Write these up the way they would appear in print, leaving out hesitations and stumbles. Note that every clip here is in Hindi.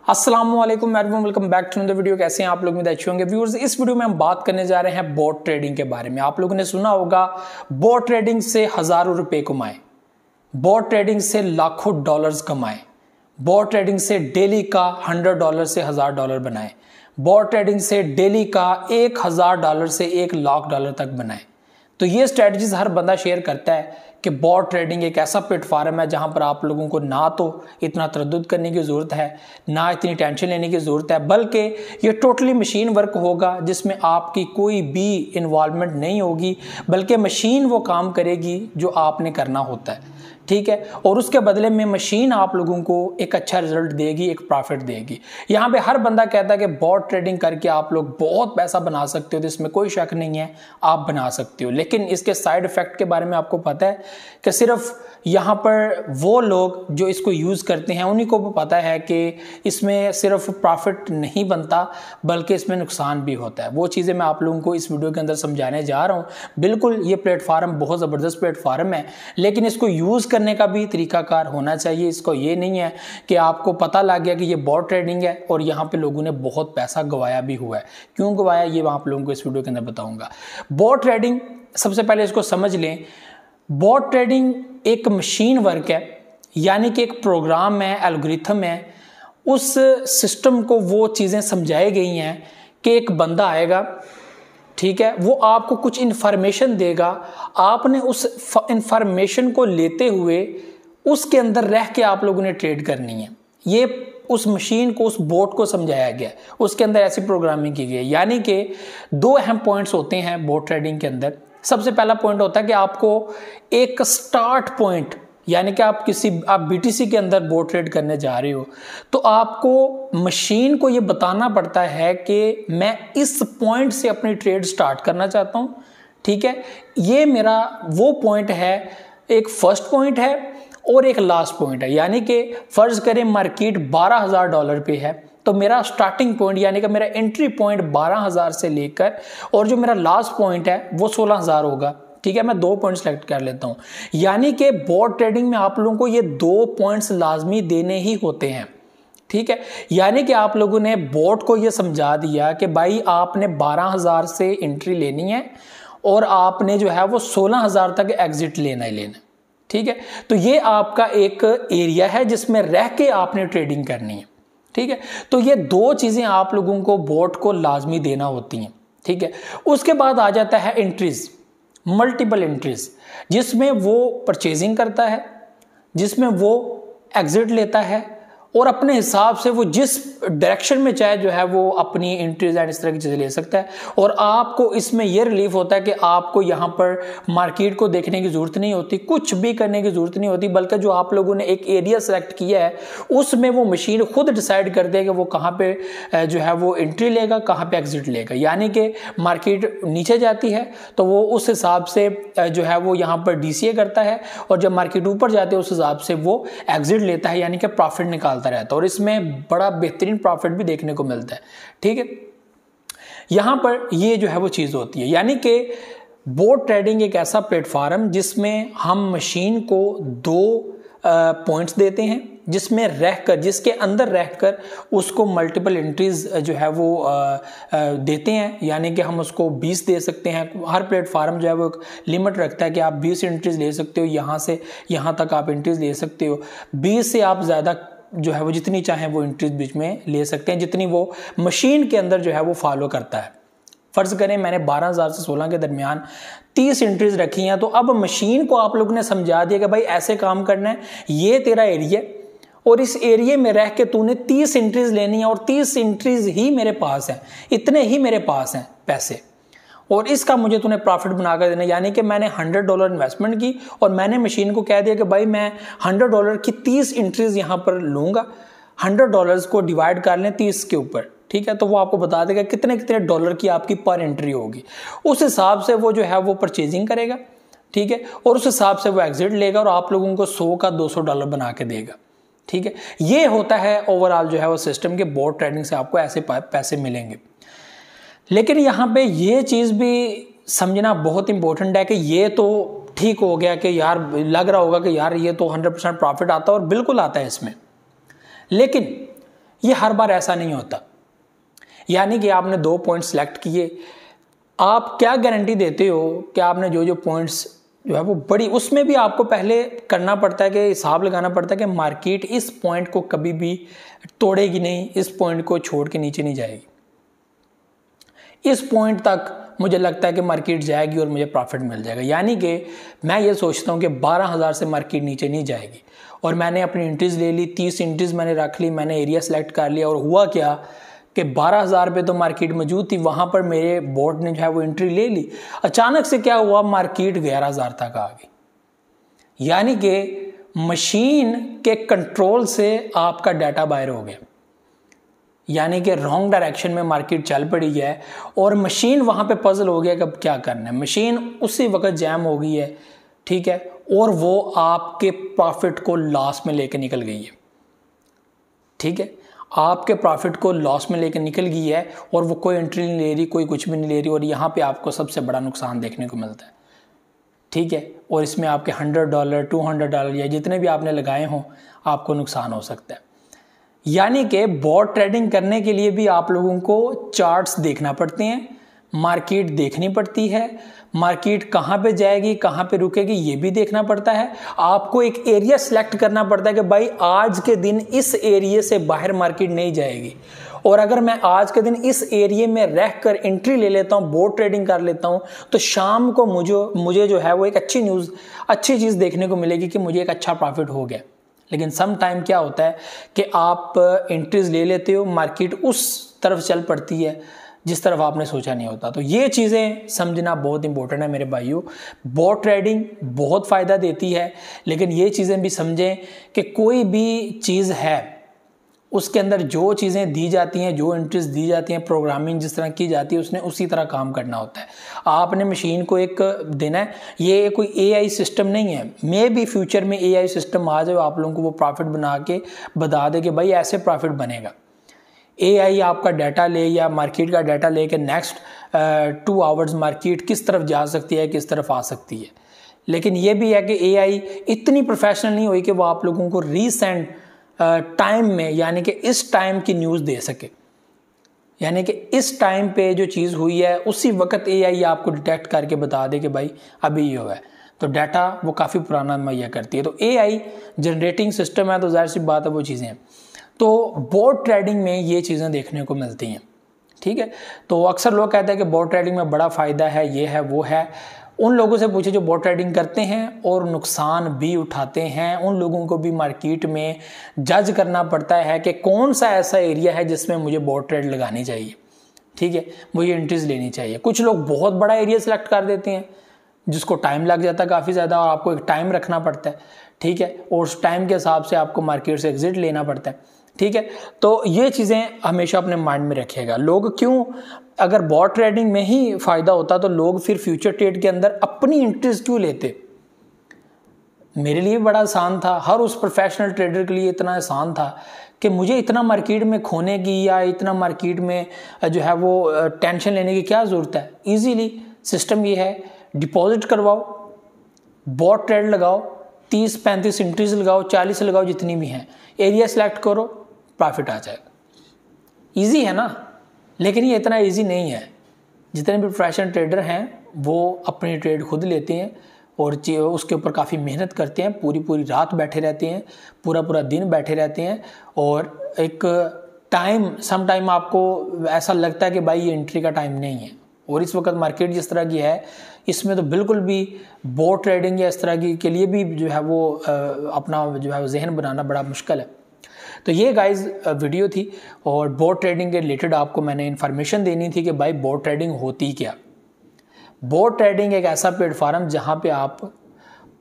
अस्सलामुअलैकुम everyone, welcome back to the video. कैसे हैं आप लोग? में अच्छे होंगे व्यूअर्स। इस वीडियो में हम बात करने जा रहे हैं बोट ट्रेडिंग के बारे में। आप लोगों ने सुना होगा बोट ट्रेडिंग से हजारों रुपए कमाए, बोट ट्रेडिंग से लाखों डॉलर्स कमाए, बोट ट्रेडिंग से डेली का $100 से $1000 बनाए, बोट ट्रेडिंग से डेली का $1000 से $1,00,000 तक बनाए। तो ये स्ट्रेटजीज हर बंदा शेयर करता है कि बोट ट्रेडिंग एक ऐसा प्लेटफॉर्म है जहां पर आप लोगों को ना तो इतना तरद्दुद करने की ज़रूरत है, ना इतनी टेंशन लेने की ज़रूरत है, बल्कि ये टोटली मशीन वर्क होगा जिसमें आपकी कोई भी इन्वॉल्वमेंट नहीं होगी, बल्कि मशीन वो काम करेगी जो आपने करना होता है, ठीक है। और उसके बदले में मशीन आप लोगों को एक अच्छा रिजल्ट देगी, एक प्रॉफिट देगी। यहाँ पे हर बंदा कहता है कि बोट ट्रेडिंग करके आप लोग बहुत पैसा बना सकते हो, तो इसमें कोई शक नहीं है, आप बना सकते हो। लेकिन इसके साइड इफेक्ट के बारे में आपको पता है कि सिर्फ यहाँ पर वो लोग जो इसको यूज़ करते हैं उन्हीं को पता है कि इसमें सिर्फ प्रॉफिट नहीं बनता बल्कि इसमें नुकसान भी होता है। वो चीज़ें मैं आप लोगों को इस वीडियो के अंदर समझाने जा रहा हूँ। बिल्कुल ये प्लेटफार्म बहुत ज़बरदस्त प्लेटफार्म है, लेकिन इसको यूज़ करने का भी तरीकाकार होना चाहिए। इसको ये नहीं है कि आपको पता लग गया कि ये बोट ट्रेडिंग है और यहाँ पे लोगों ने बहुत पैसा गंवाया भी हुआ है। क्यों गंवाया ये मैं आप लोगों को इस वीडियो के अंदर बताऊँगा। बोट ट्रेडिंग, सबसे पहले इसको समझ लें, बोट ट्रेडिंग एक मशीन वर्क है, यानी कि एक प्रोग्राम है, एल्गोरिथम है। उस सिस्टम को वो चीज़ें समझाई गई हैं कि एक बंदा आएगा, ठीक है, वो आपको कुछ इन्फॉर्मेशन देगा, आपने उस इन्फॉर्मेशन को लेते हुए उसके अंदर रह के आप लोगों ने ट्रेड करनी है। ये उस मशीन को, उस बोट को समझाया गया, उसके अंदर ऐसी प्रोग्रामिंग की गई है। यानी कि दो अहम पॉइंट्स होते हैं बोट ट्रेडिंग के अंदर। सबसे पहला पॉइंट होता है कि आपको एक स्टार्ट पॉइंट, यानी कि आप बीटीसी के अंदर बोट ट्रेड करने जा रहे हो, तो आपको मशीन को ये बताना पड़ता है कि मैं इस पॉइंट से अपनी ट्रेड स्टार्ट करना चाहता हूँ, ठीक है। ये मेरा वो पॉइंट है, एक फर्स्ट पॉइंट है और एक लास्ट पॉइंट है। यानी कि फर्ज करें मार्केट $12,000 पे है, तो मेरा स्टार्टिंग पॉइंट यानी कि मेरा एंट्री पॉइंट 12,000 से लेकर और जो मेरा लास्ट पॉइंट है वो 16,000 होगा, ठीक है। मैं 2 पॉइंट सेलेक्ट कर लेता हूं। यानी कि बोट ट्रेडिंग में आप लोगों को ये 2 पॉइंट्स लाजमी देने ही होते हैं, ठीक है। यानी कि आप लोगों ने बोट को ये समझा दिया कि भाई आपने 12,000 से एंट्री लेनी है और आपने जो है वो 16,000 तक एग्जिट लेना ही लेना, ठीक है। तो ये आपका एक एरिया है जिसमें रह के आपने ट्रेडिंग करनी है, ठीक है। तो ये 2 चीजें आप लोगों को बोट को लाजमी देना होती हैं, ठीक है। उसके बाद आ जाता है एंट्रीज, मल्टीपल एंट्रीज, जिसमें वो परचेजिंग करता है, जिसमें वो एग्जिट लेता है और अपने हिसाब से वो जिस डायरेक्शन में चाहे जो है वो अपनी एंट्रीज एंड इस तरह की चीज़ें ले सकता है। और आपको इसमें यह रिलीफ होता है कि आपको यहाँ पर मार्केट को देखने की ज़रूरत नहीं होती, कुछ भी करने की ज़रूरत नहीं होती, बल्कि जो आप लोगों ने एक एरिया सेलेक्ट किया है उसमें वो मशीन खुद डिसाइड कर दे कि वो कहाँ पे जो है वो एंट्री लेगा, कहाँ पे एग्जिट लेगा। यानी कि मार्केट नीचे जाती है तो वो उस हिसाब से जो है वो यहाँ पर DCA करता है, और जब मार्केट ऊपर जाती है उस हिसाब से वो एग्जिट लेता है, यानी कि प्रॉफिट निकालता रहता है। और इसमें बड़ा बेहतरीन प्रॉफिट भी देखने को मिलता है, ठीक है। यहां पर ये जो है वो चीज होती है। यानी कि बोट ट्रेडिंग एक ऐसा प्लेटफॉर्म जिसमें हम मशीन को 2 पॉइंट्स देते हैं, जिसमें रहकर, जिसके अंदर रहकर उसको मल्टीपल एंट्रीज जो है वो देते हैं। यानी कि हम उसको 20 दे सकते हैं। हर प्लेटफॉर्म जो है वो एक लिमिट रखता है कि आप 20 एंट्रीज ले सकते हो, यहाँ से यहाँ तक आप एंट्रीज ले सकते हो। 20 से आप ज़्यादा जो है वो जितनी चाहें वो एंट्रीज बीच में ले सकते हैं, जितनी वो मशीन के अंदर जो है वो फॉलो करता है। फर्ज करें मैंने 12,000 से 16 के दरमियान 30 एंट्रीज रखी हैं, तो अब मशीन को आप लोगों ने समझा दिया कि भाई ऐसे काम करना है, ये तेरा एरिया और इस एरिया में रह के तूने 30 एंट्रीज लेनी है और 30 एंट्रीज ही मेरे पास है, इतने ही मेरे पास हैं पैसे, और इसका मुझे तूने प्रॉफिट बनाकर देना। यानी कि मैंने $100 इन्वेस्टमेंट की और मैंने मशीन को कह दिया कि भाई मैं $100 की 30 एंट्रीज यहाँ पर लूँगा, $100 को डिवाइड कर लें 30 के ऊपर, ठीक है। तो वो आपको बता देगा कितने कितने डॉलर की आपकी पर एंट्री होगी। उस हिसाब से वो जो है वो परचेजिंग करेगा, ठीक है, और उस हिसाब से वो एग्जिट लेगा और आप लोगों को 100 का $200 बना के देगा, ठीक है। ये होता है ओवरऑल जो है वो सिस्टम के। बोट ट्रेडिंग से आपको ऐसे पैसे मिलेंगे। लेकिन यहाँ पे ये चीज़ भी समझना बहुत इंपॉर्टेंट है कि ये तो ठीक हो गया कि यार लग रहा होगा कि यार ये तो 100% प्रॉफिट आता है, और बिल्कुल आता है इसमें, लेकिन ये हर बार ऐसा नहीं होता। यानी कि आपने 2 पॉइंट सेलेक्ट किए, आप क्या गारंटी देते हो कि आपने जो पॉइंट्स जो है वो बड़ी, उसमें भी आपको पहले करना पड़ता है कि हिसाब लगाना पड़ता है कि मार्केट इस पॉइंट को कभी भी तोड़ेगी नहीं, इस पॉइंट को छोड़ के नीचे नहीं जाएगी, इस पॉइंट तक मुझे लगता है कि मार्केट जाएगी और मुझे प्रॉफिट मिल जाएगा। यानी कि मैं ये सोचता हूँ कि 12,000 से मार्केट नीचे नहीं जाएगी, और मैंने अपनी एंट्रीज ले ली, 30 एंट्रीज मैंने रख ली, मैंने एरिया सेलेक्ट कर लिया, और हुआ क्या कि 12,000 पे तो मार्केट मौजूद थी, वहां पर मेरे बोर्ड ने जो है वो एंट्री ले ली। अचानक से क्या हुआ, मार्केट 11,000 तक आ गई। यानी कि मशीन के कंट्रोल से आपका डाटा बाहर हो गया, यानी कि रॉन्ग डायरेक्शन में मार्केट चल पड़ी है, और मशीन वहां पे पजल हो गया कि अब क्या करना है। मशीन उसी वक्त जैम हो गई है, ठीक है, और वो आपके प्रॉफिट को लॉस में लेकर निकल गई है, ठीक है, आपके प्रॉफिट को लॉस में लेकर निकल गई है, और वो कोई एंट्री नहीं ले रही, कोई कुछ भी नहीं ले रही, और यहाँ पे आपको सबसे बड़ा नुकसान देखने को मिलता है, ठीक है। और इसमें आपके $100, $200 या जितने भी आपने लगाए हों, आपको नुकसान हो सकता है। यानी कि बॉट ट्रेडिंग करने के लिए भी आप लोगों को चार्ट्स देखना पड़ते हैं, मार्केट देखनी पड़ती है, मार्केट कहाँ पे जाएगी, कहाँ पे रुकेगी, ये भी देखना पड़ता है। आपको एक एरिया सेलेक्ट करना पड़ता है कि भाई आज के दिन इस एरिया से बाहर मार्केट नहीं जाएगी, और अगर मैं आज के दिन इस एरिया में रहकर एंट्री ले लेता हूँ, बॉट ट्रेडिंग कर लेता हूँ, तो शाम को मुझे जो है वो एक अच्छी चीज़ देखने को मिलेगी कि मुझे एक अच्छा प्रॉफिट हो गया। लेकिन सम टाइम क्या होता है कि आप एंट्रीज ले लेते हो, मार्केट उस तरफ चल पड़ती है जिस तरफ आपने सोचा नहीं होता। तो ये चीज़ें समझना बहुत इंपॉर्टेंट है मेरे भाइयों। बॉट ट्रेडिंग बहुत फ़ायदा देती है, लेकिन ये चीज़ें भी समझें कि कोई भी चीज़ है उसके अंदर जो चीज़ें दी जाती हैं, जो एंट्रीज दी जाती हैं, प्रोग्रामिंग जिस तरह की जाती है, उसने उसी तरह काम करना होता है। आपने मशीन को एक देना है, ये कोई एआई सिस्टम नहीं है। मे भी फ्यूचर में एआई सिस्टम आ जाए, आप लोगों को वो प्रॉफिट बना के बता दे कि भाई ऐसे प्रॉफिट बनेगा। एआई आपका डाटा ले या मार्केट का डाटा ले के नेक्स्ट 2 आवर्स मार्केट किस तरफ जा सकती है, किस तरफ आ सकती है। लेकिन ये भी है कि एआई इतनी प्रोफेशनल नहीं हुई कि वो आप लोगों को रीसेंट टाइम में, यानी कि इस टाइम की न्यूज़ दे सके, यानी कि इस टाइम पे जो चीज़ हुई है उसी वक्त एआई आपको डिटेक्ट करके बता दे कि भाई अभी ये हुआ है। तो डाटा वो काफ़ी पुराना मुहैया करती है। तो एआई जनरेटिंग सिस्टम है, तो जाहिर सी बात है वो चीज़ें हैं। तो बॉट ट्रेडिंग में ये चीज़ें देखने को मिलती हैं, ठीक है। तो अक्सर लोग कहते हैं कि बॉट ट्रेडिंग में बड़ा फ़ायदा है, ये है वो है। उन लोगों से पूछे जो बॉट ट्रेडिंग करते हैं और नुकसान भी उठाते हैं, उन लोगों को भी मार्केट में जज करना पड़ता है कि कौन सा ऐसा एरिया है जिसमें मुझे बॉट ट्रेड लगानी चाहिए, ठीक है, मुझे एंट्रीज लेनी चाहिए। कुछ लोग बहुत बड़ा एरिया सेलेक्ट कर देते हैं जिसको टाइम लग जाता है काफ़ी ज़्यादा, और आपको एक टाइम रखना पड़ता है, ठीक है, और उस टाइम के हिसाब से आपको मार्केट से एग्जिट लेना पड़ता है, ठीक है। तो ये चीज़ें हमेशा अपने माइंड में रखिएगा। लोग क्यों, अगर बॉट ट्रेडिंग में ही फ़ायदा होता तो लोग फिर फ्यूचर ट्रेड के अंदर अपनी एंट्रीज क्यों लेते। मेरे लिए बड़ा आसान था, हर उस प्रोफेशनल ट्रेडर के लिए इतना आसान था कि मुझे इतना मार्केट में खोने की या इतना मार्केट में जो है वो टेंशन लेने की क्या ज़रूरत है। ईजीली सिस्टम ये है, डिपॉजिट करवाओ, बॉट ट्रेड लगाओ, 30-35 एंट्रीज लगाओ, 40 लगाओ, जितनी भी हैं, एरिया सेलेक्ट करो, प्रॉफिट आ जाएगा। ईजी है ना, लेकिन ये इतना इजी नहीं है। जितने भी प्रोफेशनल ट्रेडर हैं वो अपनी ट्रेड खुद लेते हैं और उसके ऊपर काफ़ी मेहनत करते हैं, पूरी रात बैठे रहते हैं, पूरा दिन बैठे रहते हैं, और एक सम टाइम आपको ऐसा लगता है कि भाई ये एंट्री का टाइम नहीं है। और इस वक्त मार्केट जिस तरह की है, इसमें तो बिल्कुल भी बॉट ट्रेडिंग या इस तरह की के लिए भी जो है वो अपना जो है जहन बनाना बड़ा मुश्किल है। तो ये गाइस वीडियो थी, और बॉट ट्रेडिंग के रिलेटेड आपको मैंने इन्फॉर्मेशन देनी थी कि भाई बॉट ट्रेडिंग होती क्या। बॉट ट्रेडिंग एक ऐसा प्लेटफॉर्म जहाँ पे आप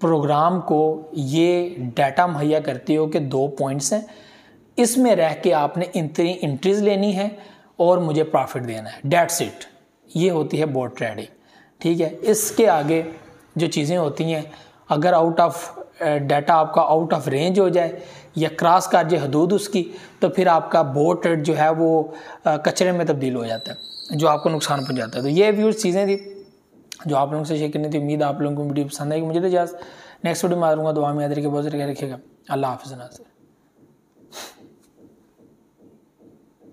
प्रोग्राम को ये डाटा मुहैया करते हो कि 2 पॉइंट्स हैं, इसमें रह के आपने इतनी एंट्रीज लेनी है और मुझे प्रॉफिट देना है, डेट्स इट। ये होती है बॉट ट्रेडिंग, ठीक है। इसके आगे जो चीज़ें होती हैं, अगर आउट ऑफ डाटा आपका आउट ऑफ रेंज हो जाए या क्रॉस कर जाए हदूद उसकी, तो फिर आपका बॉट ट्रेड जो है वो कचरे में तब्दील हो जाता है, जो आपको नुकसान पहुंचाता है। तो ये व्यूअर्स चीज़ें थी जो आप लोगों से शेयर करनी थी। उम्मीद आप लोगों को वीडियो पसंद आएगी। मुझे तो इजाज़त, नेक्स्ट वीडियो में आ दूँगा। दुआ में याद रखिएगा, बहुत रखिएगा। अल्लाह हाफ़िज़।